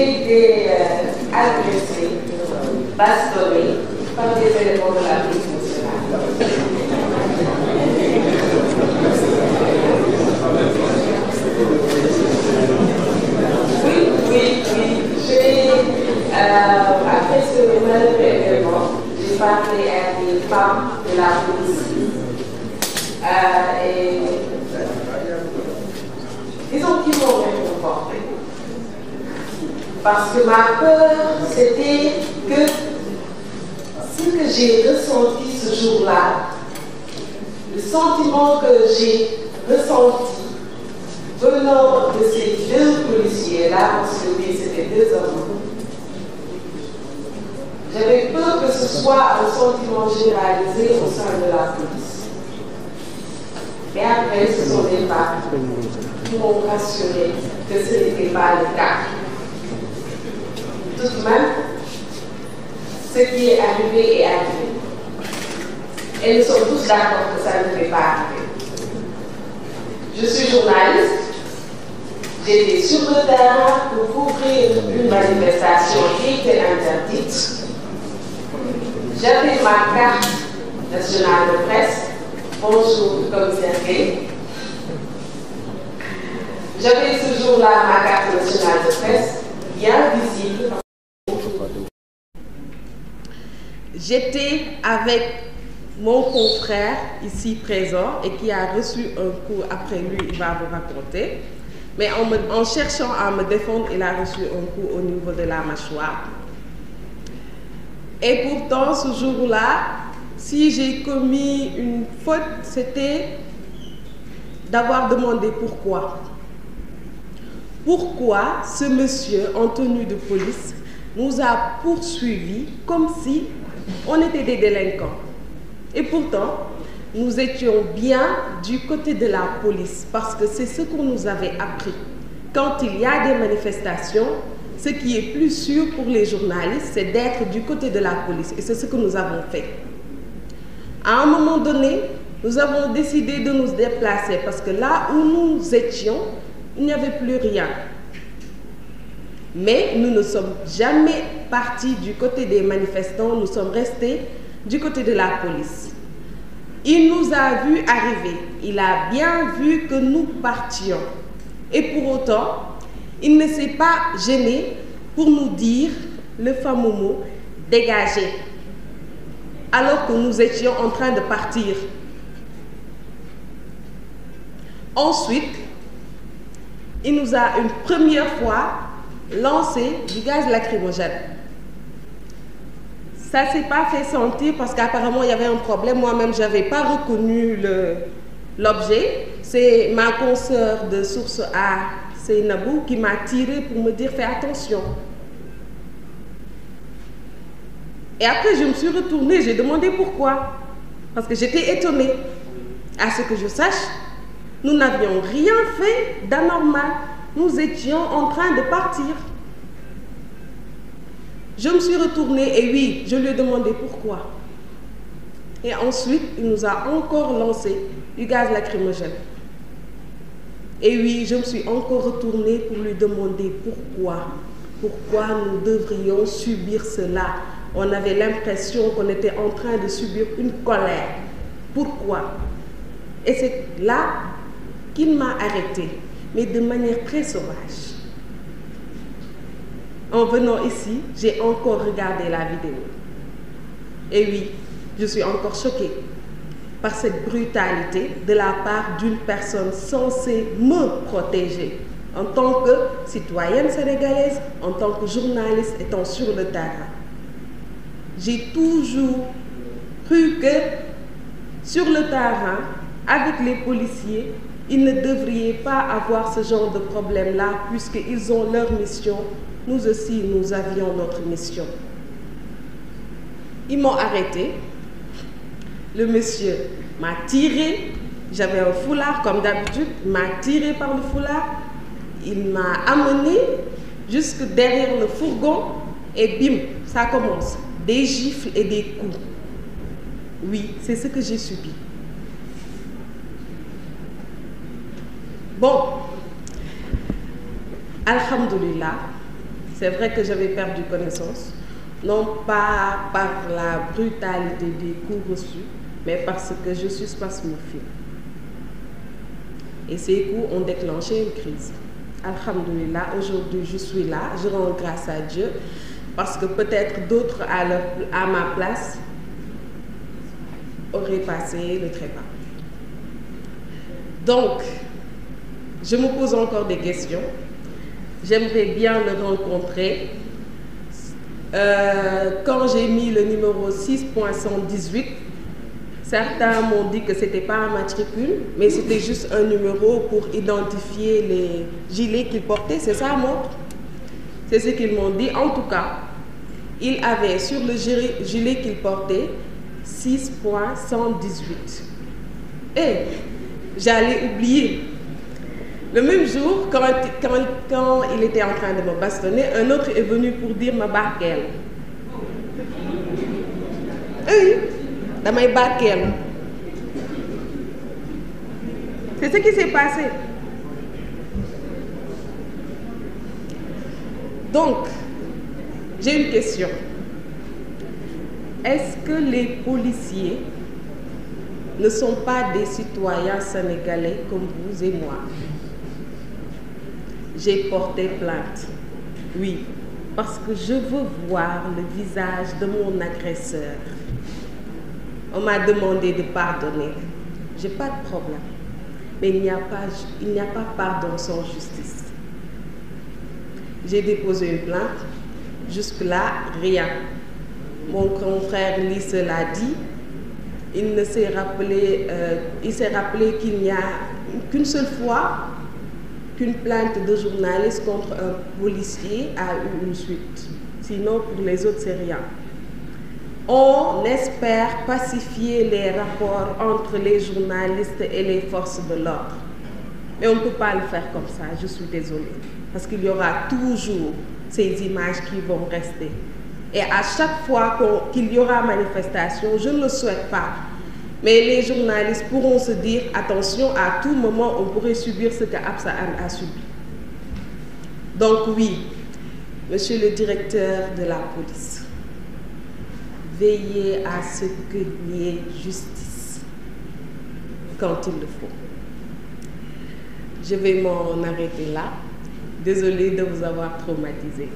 j'ai été agressée, bastonnée par des éléments de la police nationale. Oui. Après ce malheureux événement, j'ai parlé à des femmes de la police. Et disons qu'ils m'ont réconforté. Parce que ma peur, c'était que ce que j'ai ressenti ce jour-là, le sentiment que j'ai ressenti venant de ces deux policiers-là, parce que oui, c'était deux hommes, j'avais peur que ce soit un sentiment généralisé au sein de la police. Mais après, ce sont des femmes qui m'ont rassuré que ce n'était pas le cas. Tout de même, ce qui est arrivé est arrivé. Et nous sommes tous d'accord que ça ne devait pas arriver. Je suis journaliste. J'étais sur le terrain pour couvrir une manifestation qui était interdite. J'avais ma carte nationale de presse. Bonjour, commissaire Gay. J'avais ce jour-là ma carte nationale de presse, bien visible. J'étais avec mon confrère ici présent et qui a reçu un coup après lui, il va vous raconter. Mais en cherchant à me défendre, il a reçu un coup au niveau de la mâchoire. Et pourtant, ce jour-là, si j'ai commis une faute, c'était d'avoir demandé pourquoi. Pourquoi ce monsieur en tenue de police nous a poursuivis comme si on était des délinquants. Et pourtant, nous étions bien du côté de la police parce que c'est ce qu'on nous avait appris. Quand il y a des manifestations, ce qui est plus sûr pour les journalistes, c'est d'être du côté de la police. Et c'est ce que nous avons fait. À un moment donné, nous avons décidé de nous déplacer parce que là où nous étions, il n'y avait plus rien. Mais nous ne sommes jamais partis du côté des manifestants, nous sommes restés du côté de la police. Il nous a vus arriver, il a bien vu que nous partions. Et pour autant, il ne s'est pas gêné pour nous dire le fameux mot « dégager », alors que nous étions en train de partir. Ensuite, il nous a une première fois lancé du gaz lacrymogène. Ça ne s'est pas fait sentir parce qu'apparemment il y avait un problème. Moi-même, je n'avais pas reconnu l'objet. C'est ma consoeur de source A, Seynabou, qui m'a tiré pour me dire « fais attention ». Et après, je me suis retournée, j'ai demandé pourquoi. Parce que j'étais étonnée. À ce que je sache, nous n'avions rien fait d'anormal. Nous étions en train de partir. Je me suis retournée et oui, je lui ai demandé pourquoi. Et ensuite, il nous a encore lancé du gaz lacrymogène. Et oui, je me suis encore retournée pour lui demander pourquoi. Pourquoi nous devrions subir cela? On avait l'impression qu'on était en train de subir une colère. Pourquoi? Et c'est là qu'il m'a arrêtée, mais de manière très sauvage. En venant ici, j'ai encore regardé la vidéo. Et oui, je suis encore choquée par cette brutalité de la part d'une personne censée me protéger en tant que citoyenne sénégalaise, en tant que journaliste étant sur le terrain. J'ai toujours cru que sur le terrain, avec les policiers, ils ne devraient pas avoir ce genre de problème-là puisqu'ils ont leur mission. Nous aussi, nous avions notre mission. Ils m'ont arrêté. Le monsieur m'a tiré. J'avais un foulard comme d'habitude. Il m'a tiré par le foulard. Il m'a amené jusque derrière le fourgon. Et bim, ça commence. Des gifles et des coups. Oui, c'est ce que j'ai subi. Bon, alhamdoulilah, C'est vrai que j'avais perdu connaissance, non pas par la brutalité des coups reçus, mais parce que je suis spasmophile. Et ces coups ont déclenché une crise. Alhamdoulilah, aujourd'hui je suis là, je rends grâce à Dieu, parce que peut-être d'autres à ma place auraient passé le trépas. Donc, je me pose encore des questions. J'aimerais bien le rencontrer. Quand j'ai mis le numéro 6.118, certains m'ont dit que ce n'était pas un matricule, mais c'était juste un numéro pour identifier les gilets qu'il portait. C'est ça, moi? C'est ce qu'ils m'ont dit. En tout cas, il avait sur le gilet qu'il portait 6.118. Et j'allais oublier. Le même jour, quand il était en train de me bastonner, un autre est venu pour dire ma barquelle. Oui, dans ma barquelle. C'est ce qui s'est passé. Donc, j'ai une question. Est-ce que les policiers ne sont pas des citoyens sénégalais comme vous et moi? J'ai porté plainte, oui, parce que je veux voir le visage de mon agresseur. On m'a demandé de pardonner. Je n'ai pas de problème. Mais il n'y a pas pardon sans justice. J'ai déposé une plainte. Jusque-là, rien. Mon confrère Lys l'a dit. Il s'est rappelé qu'il n'y a qu'une seule fois qu'une plainte de journaliste contre un policier a eu une suite. Sinon, pour les autres, c'est rien. On espère pacifier les rapports entre les journalistes et les forces de l'ordre. Mais on ne peut pas le faire comme ça, je suis désolée. Parce qu'il y aura toujours ces images qui vont rester. Et à chaque fois qu'il y aura manifestation, je ne le souhaite pas. Mais les journalistes pourront se dire, attention, à tout moment, on pourrait subir ce que Absa Anne a subi. Donc oui, monsieur le directeur de la police, veillez à ce qu'il y ait justice quand il le faut. Je vais m'en arrêter là. Désolée de vous avoir traumatisé.